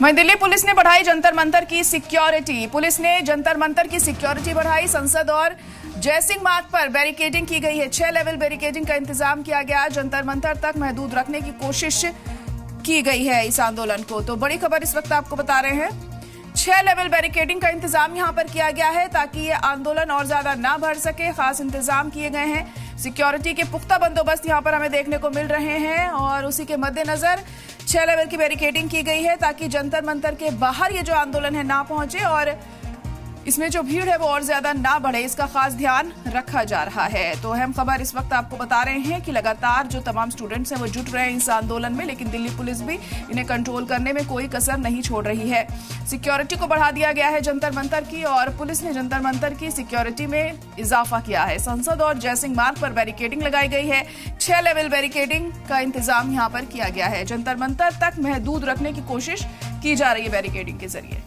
वहीं दिल्ली पुलिस ने बढ़ाई जंतर मंतर की सिक्योरिटी। पुलिस ने जंतर मंतर की सिक्योरिटी बढ़ाई। संसद और जयसिंह मार्ग पर बैरिकेडिंग की गई है। 6 लेवल बैरिकेडिंग का इंतजाम किया गया। जंतर मंतर तक महदूद रखने की कोशिश की गई है इस आंदोलन को। तो बड़ी खबर इस वक्त आपको बता रहे हैं, 6 लेवल बैरिकेडिंग का इंतजाम यहां पर किया गया है ताकि ये आंदोलन और ज्यादा ना बढ़ सके। खास इंतजाम किए गए हैं। सिक्योरिटी के पुख्ता बंदोबस्त यहां पर हमें देखने को मिल रहे हैं और उसी के मद्देनजर 6 लेवल की बैरिकेडिंग की गई है ताकि जंतर मंतर के बाहर ये जो आंदोलन है ना पहुंचे और इसमें जो भीड़ है वो और ज्यादा ना बढ़े, इसका खास ध्यान रखा जा रहा है। तो अहम खबर इस वक्त आपको बता रहे हैं कि लगातार जो तमाम स्टूडेंट्स हैं वो जुट रहे हैं इस आंदोलन में, लेकिन दिल्ली पुलिस भी इन्हें कंट्रोल करने में कोई कसर नहीं छोड़ रही है। सिक्योरिटी को बढ़ा दिया गया है जंतर मंतर की और पुलिस ने जंतर मंतर की सिक्योरिटी में इजाफा किया है। संसद और जयसिंह मार्ग पर बैरिकेडिंग लगाई गई है। 6 लेवल बैरिकेडिंग का इंतजाम यहाँ पर किया गया है। जंतर मंतर तक महदूद रखने की कोशिश की जा रही है बैरिकेडिंग के जरिए।